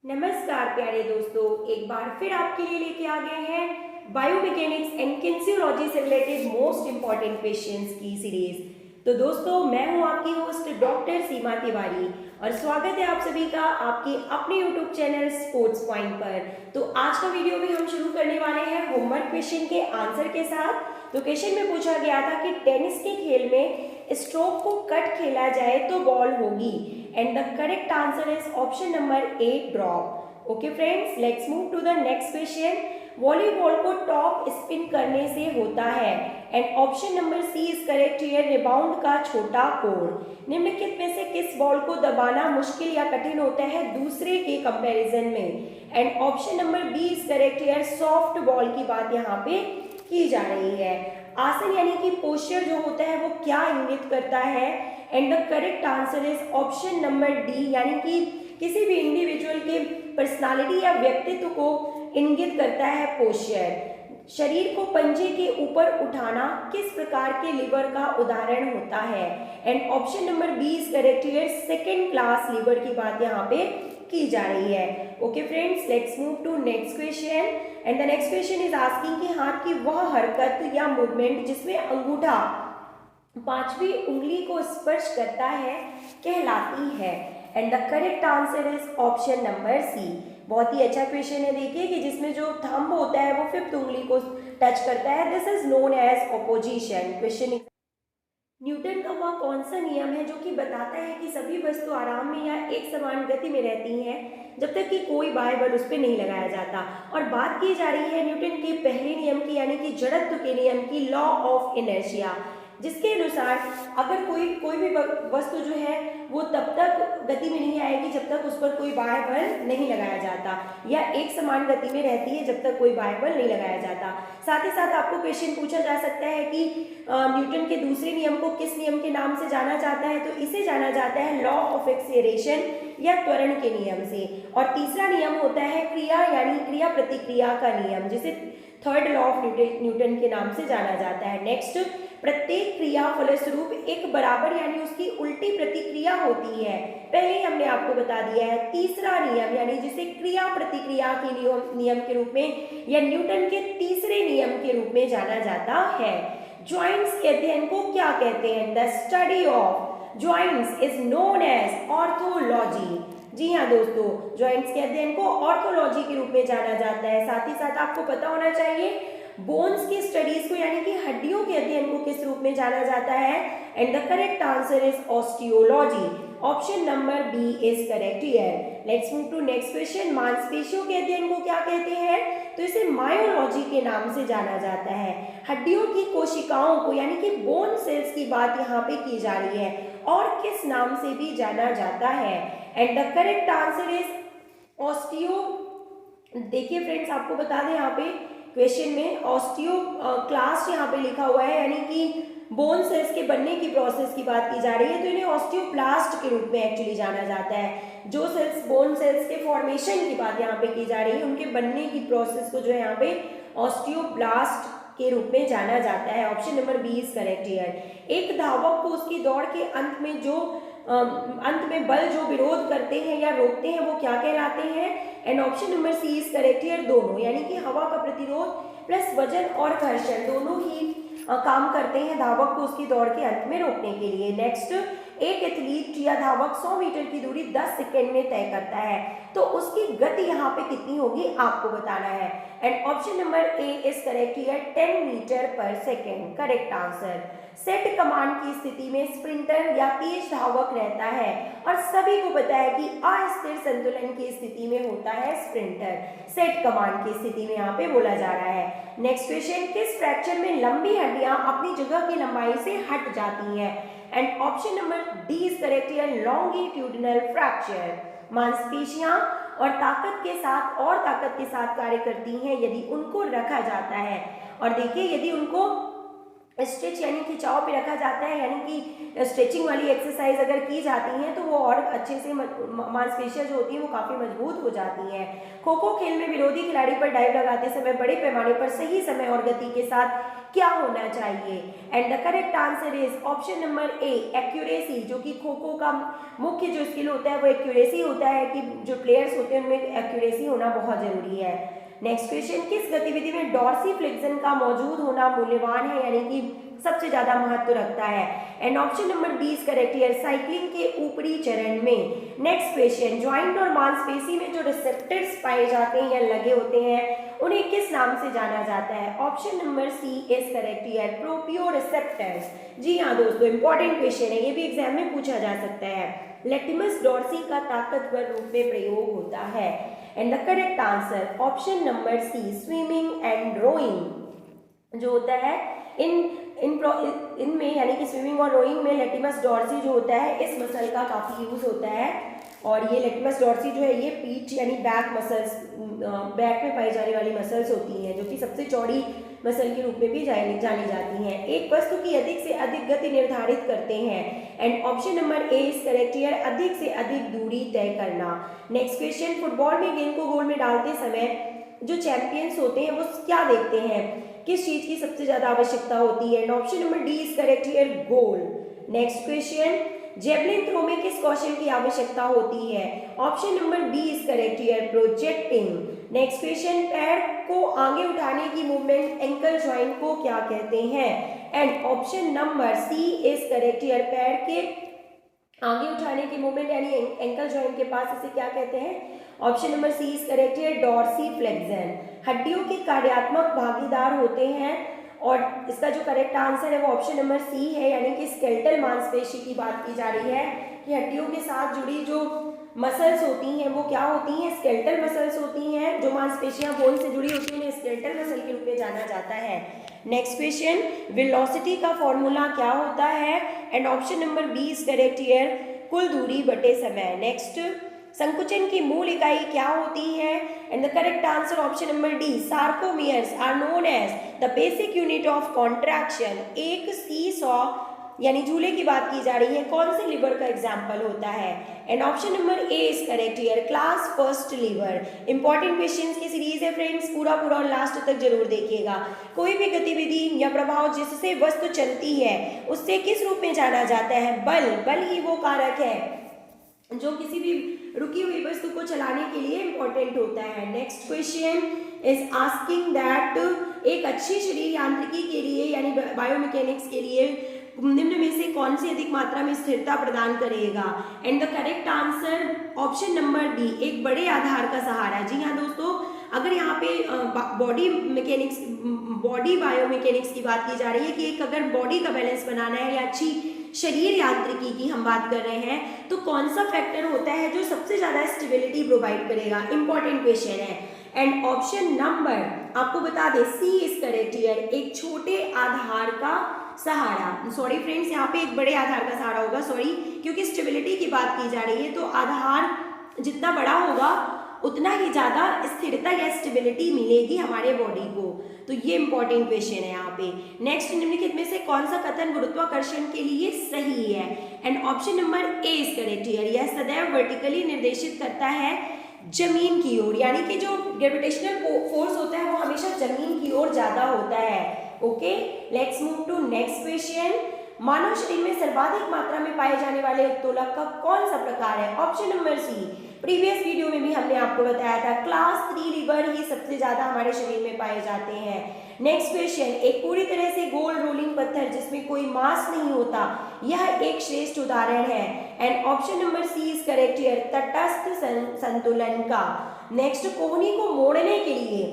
नमस्कार प्यारे दोस्तों, एक बार फिर आपके लिए लेके आ गए हैं बायोमेकेनिक्स एंड किन्सियोलॉजी से रिलेटेड मोस्ट इंपॉर्टेंट क्वेश्चंस की सीरीज। तो दोस्तों, मैं हूं आपकी होस्ट डॉक्टर सीमा तिवारी और स्वागत है आप सभी का आपके अपने यूट्यूब चैनल स्पोर्ट्स पॉइंट पर। तो आज का वीडियो भी हम शुरू करने वाले हैं होमवर्क क्वेश्चन के आंसर के साथ। तो क्वेश्चन में पूछा गया था कि टेनिस के खेल में स्ट्रोक को कट खेला जाए तो बॉल होगी, and the correct answer is option number A, drop. Okay friends, let's move to the next question. Volleyball को टॉप स्पिन करने से होता है, and option number C is correct here, rebound का छोटा कोण। निम्नलिखित में से किस बॉल को दबाना मुश्किल या कठिन होता है दूसरे के कंपैरिजन में, and option number B is correct here, soft ball की बात यहाँ पे की जा रही है। आसन यानी कि पोस्चर जो होता है वो क्या इंगित करता है, and the correct answer is option number D, यानी कि किसी भी इंडिविजुअल के पर्सनालिटी या व्यक्तित्व को इंगित करता है पोस्चर। शरीर को पंजे के ऊपर उठाना किस प्रकार के लिवर का उदाहरण होता है, and option number B is correct here, second class lever की बात यहाँ पे की जा रही है। Okay friends, let's move to next question, and the next question is asking कि हाथ की वह हरकत या मूवमेंट जिसमें अंगूठा पांचवी उंगली को स्पर्श करता है कहलाती है, and the correct answer is option number C. बहुत ही अच्छा क्वेश्चन है, देखिए कि जिसमें जो थंब होता है वो फिफ्थ उंगली को टच करता है, this is known as opposition. Question, Newton का वह कौन सा नियम है जो कि बताता है कि सभी वस्तु आराम में या एक समान गति में रहती हैं जब तक कि कोई बाह्य बल उस पर नहीं लगाया जाता। और बात की जा रही है न्यूटन के पहले नियम की, यानी कि जड़त्व के नियम की, लॉ ऑफ इनर्शिया, जिसके अनुसार अगर कोई भी वस्तु जो है वो तब तक गति में नहीं आएगी जब तक उस पर कोई बाह्य बल नहीं लगाया जाता, या एक समान गति में रहती है जब तक कोई बाह्य बल नहीं लगाया जाता। साथ ही साथ आपको क्वेश्चन पूछा जा सकता है कि न्यूटन के दूसरे नियम को किस नियम के नाम से जाना जाता है, तो इसे जाना जाता है लॉ ऑफ एक्सेलरेशन या त्वरण के नियम से। और तीसरा नियम होता है क्रिया यानी क्रिया प्रतिक्रिया का नियम, जिसे थर्ड लॉ ऑफ न्यूटन के नाम से जाना जाता है। नेक्स्ट, प्रत्येक क्रिया फलस्वरूप एक बराबर यानी उसकी उल्टी प्रतिक्रिया होती है, पहले हमने आपको बता दिया है। तीसरा नियम यानी जिसे क्रिया प्रतिक्रिया के नियम के रूप में या न्यूटन के तीसरे नियम के रूप में जाना जाता है। जॉइंट्स के अध्ययन को क्या कहते हैं? The study of joints is known as arthrology. जी हाँ दोस्तों, जॉइंट्स के अध्ययन को ऑर्थोलॉजी के रूप में जाना जाता है। साथ ही साथ आपको पता होना चाहिए बोन्स की स्टडीज को यानी कि हड्डियों के अध्ययन को किस रूप में जाना जाता है, and the correct answer is osteology. Option number B is correct here. Let's move to next question. मांसपेशियों के अध्ययन को क्या कहते हैं? तो इसे मायोलॉजी के नाम से जाना जाता है। हड्डियों की कोशिकाओं को यानी कि बोन सेल्स की बात यहाँ पे की जा रही है, और किस नाम से भी जाना जाता है, and the correct answer is osteo. देखिए फ्रेंड्स, आपको बता दें यहाँ पे क्वेश्चन में ऑस्टियो क्लास्ट यहाँ पे लिखा हुआ है, यानी कि बोन सेल्स के बनने की प्रोसेस की बात की जा रही है, तो इन्हें ऑस्टियोप्लास्ट के रूप में एक्चुअली जाना जाता है। जो सेल्स बोन सेल्स के फॉर्मेशन की बात यहाँ पे की जा रही है, उनके बनने की प्रोसेस को जो है यहाँ पे ऑस्टियोब्लास्ट के रूप में जाना जाता है। Option number B is correct here. एक धावक को उसकी दौड़ के अंत में बल जो विरोध करते हैं या रोकते हैं वो क्या कहलाते हैं, and option number C is correct here, दोनों, यानी कि हवा का प्रतिरोध प्लस वजन और घर्षण दोनों ही काम करते हैं धावक को उसकी दौड़ के अंत में रोकने के लिए। नेक्स्ट, एक एथलीट या धावक 100 मीटर की दूरी 10 सेकेंड में तय करता है, तो उसकी गति यहाँ पे कितनी होगी आपको बताना है, and option number A is correct here, 10 metre per second. Correct answer. Set command की स्थिति में स्प्रिंटर या तेज धावक रहता है, और सभी को पता है कि अस्थिर संतुलन की स्थिति में होता है स्प्रिंटर। सेट कमांड की स्थिति में यहाँ पे बोला जा रहा है। नेक्स्ट क्वेश्चन, किस फ्रैक्चर में लंबी हड्डियां अपनी जगह की लंबाई से हट जाती हैं, and option number D is correct here, longitudinal fracture. मांसपेशियां और ताकत के साथ कार्य करती हैं यदि उनको रखा जाता है, और देखिए यदि उनको स्ट्रेच यानी खिंचाव पे रखा जाता है, यानी कि स्ट्रेचिंग वाली एक्सरसाइज अगर की जाती है तो वो और अच्छे से मांसपेशियां जो होती हैं वो काफ़ी मजबूत हो जाती हैं। खो खो खेल में विरोधी खिलाड़ी पर डाइव लगाते समय बड़े पैमाने पर सही समय और गति के साथ क्या होना चाहिए? And the correct answer is option number A, accuracy. जो कि खो खो का मुख्य जो स्किल होता है वो एक्यूरेसी होता है, कि जो प्लेयर्स होते हैं उनमें एक्यूरेसी होना बहुत जरूरी है। नेक्स्ट क्वेश्चन, किस गतिविधि में डॉर्सीफ्लेक्शन का मौजूद होना मूल्यवान है, यानी कि सबसे ज्यादा महत्व रखता है? And option number B is correct here, cycling के ऊपरी चरण में। नेक्स्ट क्वेश्चन, जॉइंट और मांसपेशी में जो रिसेप्टर्स पाए जाते हैं या लगे होते हैं उन्हें किस नाम से जाना जाता है? Option number C is correct here, proprioceptors. जी हाँ दोस्तों, इंपॉर्टेंट क्वेश्चन है, ये भी एग्जाम में पूछा जा सकता है। लेटिमस डॉर्सी का ताकतवर रूप में प्रयोग होता है। And the correct answer option number C, swimming and rowing जो होता है इनमें यानी कि स्विमिंग और रोइंग में लेटिमस डॉर्सी जो होता है इस मसल का काफ़ी यूज होता है। और ये लेटिमस डॉर्सी जो है ये पीठ यानी बैक मसल्स, बैक में पाई जाने वाली मसल्स होती हैं, जो कि सबसे चौड़ी मसल के रूप में भी जानी जाती हैं। एक वस्तु की अधिक से अधिक गति निर्धारित करते हैं। And option number A is correct here, अधिक से अधिक दूरी तय करना। नेक्स्ट क्वेश्चन, फुटबॉल में गेंद को गोल में डालते समय जो चैंपियंस होते हैं वो क्या देखते हैं, किस चीज की सबसे ज्यादा आवश्यकता होती है? And option number D is correct here, goal. Next question, javelin throw में किस कौशल की आवश्यकता होती है? Option number B is correct here, projecting. Next question, पैर को आगे उठाने की मूवमेंट एंकल जॉइंट को क्या कहते हैं? And option number C is correct here, पैर के आगे उठाने की मूवमेंट यानी एंकल जॉइंट के पास इसे क्या कहते हैं? Option number C is correct here, dorsiflexion. हड्डियों के कार्यात्मक भागीदार होते हैं और इसका जो करेक्ट आंसर है वो ऑप्शन नंबर सी है, यानी कि स्केलेटल मांसपेशी की बात की जा रही है कि हड्डियों के साथ जुड़ी जो मसल्स होती हैं वो क्या होती हैं? स्केलेटल मसल्स होती हैं। जो मांसपेशियां बोन से जुड़ी होती हैं स्केलेटल मसल के रूप में जाना जाता है। नेक्स्ट क्वेश्चन, वेलोसिटी का फॉर्मूला क्या होता है? And option number B is correct here, कुल दूरी बटे समय। नेक्स्ट, संकुचन की मूल इकाई क्या होती है? And the correct answer option number D, sarcomeres are known as the basic unit of contraction. एक सीसॉ यानी झूले की बात की जा रही है, कौन से लिवर का एग्जाम्पल होता है? And option number A is correct here, class first liver. Important questions की सीरीज है फ्रेंड्स, पूरा और लास्ट तक जरूर देखिएगा। कोई भी गतिविधि या प्रभाव जिससे वस्तु चलती है उससे किस रूप में जाना जाता है? बल। बल ही वो कारक है जो किसी भी रुकी हुई वस्तु को चलाने के लिए इंपॉर्टेंट होता है। Next question is asking that, एक अच्छी शरीर यांत्रिकी के लिए यानी बायोमैकेनिक्स के लिए निम्न में से कौन सी अधिक मात्रा में स्थिरता प्रदान करेगा? And the correct answer option number B, एक बड़े आधार का सहारा। जी हाँ दोस्तों, अगर यहाँ पे बॉडी बायोमैकेनिक्स की बात की जा रही है कि एक अगर बॉडी का बैलेंस बनाना है या अच्छी शरीर यांत्रिकी की हम बात कर रहे हैं तो कौन सा फैक्टर होता है जो सबसे ज्यादा स्टेबिलिटी प्रोवाइड करेगा? इंपॉर्टेंट क्वेश्चन है। एंड ऑप्शन नंबर आपको बता दें सी इज करेक्ट हियर, एक छोटे आधार का सहारा। सॉरी फ्रेंड्स, यहाँ पे एक बड़े आधार का सहारा होगा, सॉरी, क्योंकि स्टेबिलिटी की बात की जा रही है तो आधार जितना बड़ा होगा उतना ही ज्यादा स्थिरता या स्टेबिलिटी मिलेगी हमारे बॉडी को। तो ये इंपॉर्टेंट क्वेश्चन है यहाँ पे। नेक्स्ट, निम्नलिखित में से कौन सा कथन गुरुत्वाकर्षण के लिए सही है? And option number A is correct here, यह सदैव वर्टिकली निर्देशित करता है जमीन की ओर, यानी कि जो ग्रेविटेशनल फोर्स होता है वो हमेशा जमीन की ओर ज्यादा होता है। Okay, let's move to next question. मानव शरीर में सर्वाधिक मात्रा में पाए जाने वाले उत्तोलक का कौन सा प्रकार है? Option number C, previous video में भी हमने आपको बताया था, क्लास 3 लिवर ही सबसे ज्यादा हमारे शरीर में पाए जाते हैं। नेक्स्ट क्वेश्चन, एक पूरी तरह से गोल रोलिंग पत्थर जिसमें कोई मास नहीं होता, यह एक श्रेष्ठ उदाहरण है। And option number C is correct here, तटस्थ संतुलन का। नेक्स्ट, कोहनी को मोड़ने के लिए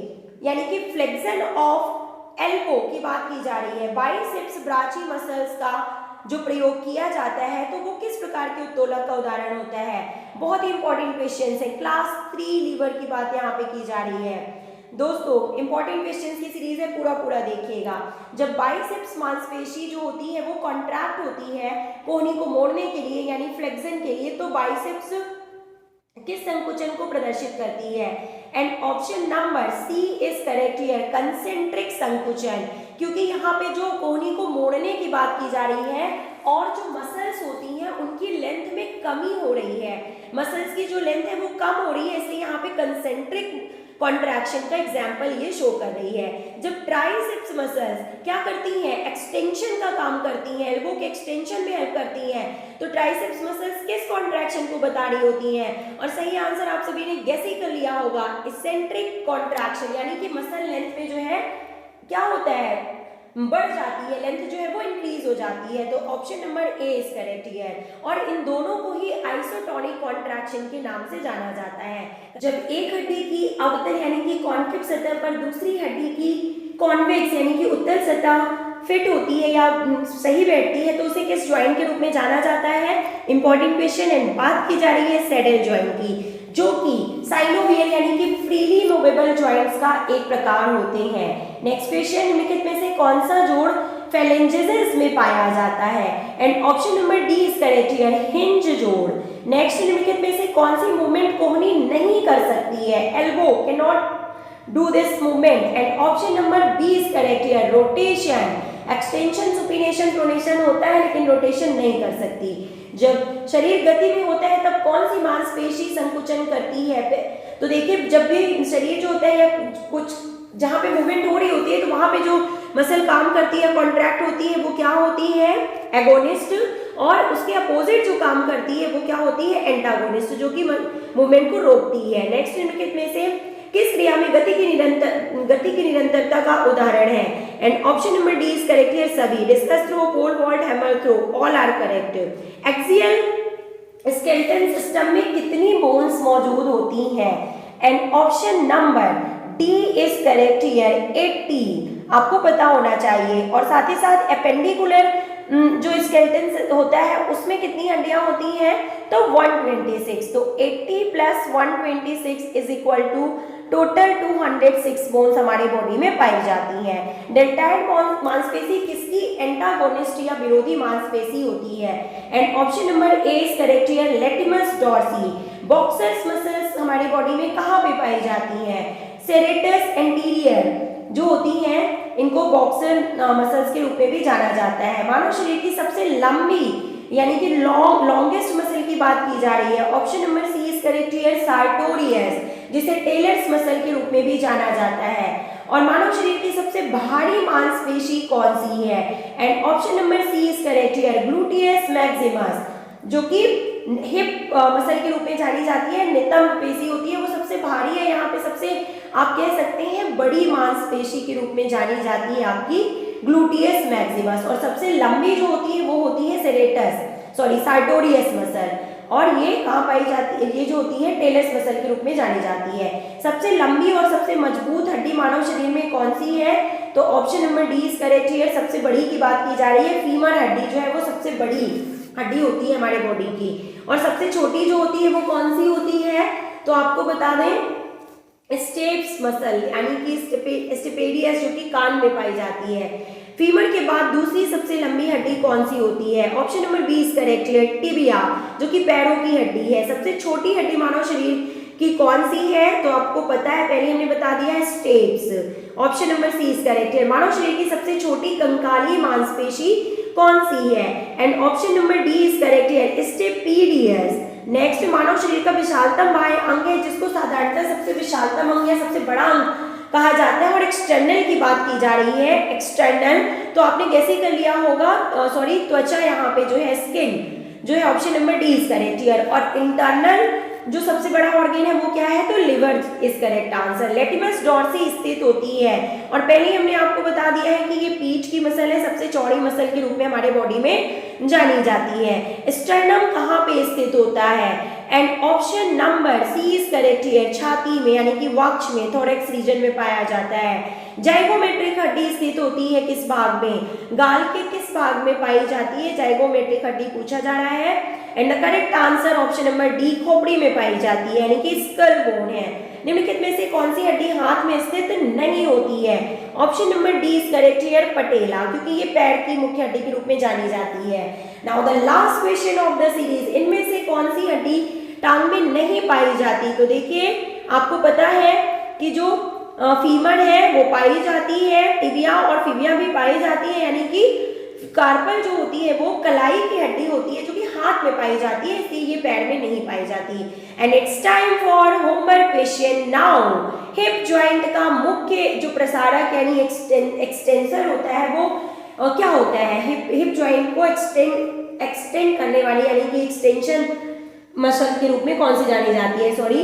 यानी कि फ्लेक्शन ऑफ एल्बो की बात की जा रही है, बाइसेप्स ब्राची मसल्स का जो प्रयोग किया जाता है तो वो किस प्रकार के उत्तोलक का उदाहरण होता है? बहुत ही इंपॉर्टेंट क्वेश्चन है, क्लास 3 लीवर की बात यहाँ पे की जा रही है। दोस्तों इंपॉर्टेंट क्वेश्चंस की सीरीज है, पूरा देखिएगा। जब बाइसेप्स मांसपेशी जो होती है वो कॉन्ट्रैक्ट होती है कोहनी को मोड़ने के लिए यानी फ्लेक्शन के लिए, तो बाइसेप्स किस संकुचन को प्रदर्शित करती है? And option number C is correct here, concentric संकुचन। क्योंकि यहाँ पे जो कोहनी को मोड़ने की बात की जा रही है और जो मसल्स होती हैं उनकी लेंथ में कमी हो रही है, मसल्स की जो लेंथ है वो कम हो रही है, इसलिए यहाँ पे कंसेंट्रिक कॉन्ट्रैक्शन का एग्जाम्पल ये शो कर रही है। जब ट्राइसेप्स मसल्स क्या करती हैं, एक्सटेंशन का काम करती हैं, एल्बो के एक्सटेंशन में हेल्प करती हैं, तो ट्राइसेप्स मसल्स किस कॉन्ट्रैक्शन को बता रही होती हैं, और सही आंसर आप सभी ने गेस ही कर लिया होगा, इसेंट्रिक कॉन्ट्रैक्शन, यानी कि मसल लेंथ में जो है क्या होता है, बढ़ जाती है, लेंथ जो है वो इंक्रीज हो जाती है। तो option number A is correct here. और इन दोनों को ही आइसोटोनिक कॉन्ट्रैक्शन के नाम से जाना जाता है। जब एक हड्डी की अवतल यानी कि कॉन्केव सतह पर दूसरी हड्डी की कॉन्वेक्स यानी कि उत्तल सतह फिट होती है या सही बैठती है तो उसे किस ज्वाइंट के रूप में जाना जाता है, इंपॉर्टेंट क्वेश्चन एंड बात की जा रही है सैडल ज्वाइंट की, जो कि साइनोवियल यानी कि फ्रीली मूवेबल जॉइंट्स का एक प्रकार होते हैं। नेक्स्ट क्वेश्चन, निम्नलिखित में से कौन सा जोड़ फेलेंजेस में पाया जाता है, and option number D is correct here, hinge जोड़। नेक्स्ट, निम्नलिखित में से कौन सी मूवमेंट कोहनी नहीं कर सकती है, elbow can not do this movement, and option number B is correct here, rotation. Extension, supination, pronation होता है लेकिन रोटेशन नहीं कर सकती। जब शरीर गति में होता है तब कौन सी मांसपेशी संकुचन करती है, तो देखिए जब भी शरीर जो होता है या कुछ जहाँ पे मूवमेंट हो रही होती है तो वहां पे जो मसल काम करती है, कॉन्ट्रैक्ट होती है, वो क्या होती है, एगोनिस्ट, और उसके अपोजिट जो काम करती है वो क्या होती है, एंटागोनिस्ट, जो कि मूवमेंट को रोकती है। नेक्स्ट, निम्नलिखित में से किस क्रिया में गति की निरंतरता का उदाहरण है, and option number D is correct here, सभी, discus throw, pole vault, hammer throw, all are correct. Axial skeleton system में कितनी बोन्स मौजूद होती हैं, and option number D is correct here, 80, आपको पता होना चाहिए। और साथ ही साथ एपेंडिकुलर जो स्केलेटन होता है उसमें कितनी हड्डियां होती हैं, तो 126, तो 80 plus 126 is equal to total 206 bones हमारी बॉडी में पाई जाती हैं। डेल्टाइड मांसपेशी किसकी एंटागोनिस्ट या विरोधी मांसपेशी होती है, and option number A is correct here, latissimus dorsi. Boxer's muscles हमारी बॉडी में कहाँ पे पाई जाती हैं, सेरेटस एंटीरियर जो होती हैं इनको बॉक्सर मसल्स के रूप में भी जाना जाता है। मानव शरीर की सबसे लंबी यानी कि लॉन्गेस्ट मसल की बात की जा रही है, option number C is correct here, sartorius, जिसे टेलर्स मसल के रूप में भी जाना जाता है। और मानव शरीर की सबसे भारी मांसपेशी कौन सी है, and option number C is correct here, gluteus maximus, जो कि हिप मसल के रूप में जानी जाती है, नितंब पेशी होती है, वो सबसे भारी है, यहाँ पे सबसे आप कह सकते हैं बड़ी मांसपेशी के रूप में जानी जाती है आपकी ग्लूटियस मैक्सिमस, और सबसे लंबी जो होती है वो होती है सार्टोरियस मसल, और ये कहाँ पाई जाती है, ये जो होती है टेलर्स मसल के रूप में जानी जाती है। सबसे लंबी और सबसे मजबूत हड्डी मानव शरीर में कौन सी है, तो option number D is correct here, सबसे बड़ी की बात की जा रही है, फीमर हड्डी जो है वो सबसे बड़ी हड्डी होती है हमारे बॉडी की, और सबसे छोटी जो होती है वो कौन सी होती है, तो आपको बता दें स्टेप्स मसल यानी कि स्टेपेडियस जो कि कान में पाई जाती है। फीमर के बाद दूसरी सबसे लंबी हड्डी कौन सी होती है, option number B is correct है, टिबिया, जो कि पैरों की हड्डी है। सबसे छोटी हड्डी मानव शरीर की कौन सी है, तो आपको पता है, पहले हमने बता दिया है, steps, option number C is correct है। मानव शरीर की सबसे छोटी कंकालीय मांसपेशी कौन सी है, and option number D is correct है, स्टेपीडियस। नेक्स्ट, मानव शरीर का विशालतम बाह्य अंग है जिसको साधारणतः सबसे विशालतम अंग या सबसे बड़ा अंग कहा जाता है, और एक्सटर्नल की बात की जा रही है, एक्सटर्नल, तो आपने कैसे कर लिया होगा, त्वचा यहाँ पे जो है स्किन जो है, option number D is correct here. और इंटरनल जो सबसे बड़ा ऑर्गन है वो क्या है, तो liver is correct answer. Latissimus dorsi स्थित होती है, और पहले हमने आपको बता दिया है कि ये पीठ की मसल है, सबसे चौड़ी मसल के रूप में हमारे बॉडी में जानी जाती है। स्टर्नम कहाँ पे स्थित होता है, and option number C is correct here, छाती में यानी कि वक्ष में, थोरैक्स रीजन में पाया जाता है। जाइगोमेट्रिक हड्डी स्थित होती है किस भाग में, गाल के किस भाग में पाई जाती है, जाइगोमेट्रिक हड्डी पूछा जा रहा है, and the correct answer option number D, खोपड़ी में पाई जाती है यानी कि स्कल बोन है। निम्नलिखित में से कौन सी हड्डी हाथ में स्थित नहीं होती है, option number D is correct here, patella, क्योंकि ये पैर की मुख्य हड्डी के रूप में जानी जाती है। Now the last question of the series, इनमें से कौन सी हड्डी टांग में नहीं पाई जाती, तो देखिए आपको पता है कि जो फीमर है वो पाई जाती है, टिबिया और फिबिया भी पाई जाती है, यानी कि कार्पल जो होती है वो कलाई की हड्डी होती है जो कि हाथ में पाई जाती है, इसलिए ये पैर में नहीं पाई जाती। And it's time for homework question now. Hip joint का मुख्य जो प्रसारक यानी एक्सटेंसर होता है वो क्या होता है? हिप जॉइंट को एक्सटेंड करने वाली यानी कि एक्सटेंशन मसल के रूप में कौन सी जानी जाती है? Sorry,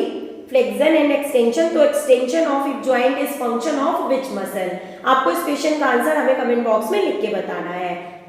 flexion and extension. तो extension of hip joint is function of which muscle? आपको इस क्वेश्चन का आंसर हमें कमेंट बॉक्स में लिख के बताना है।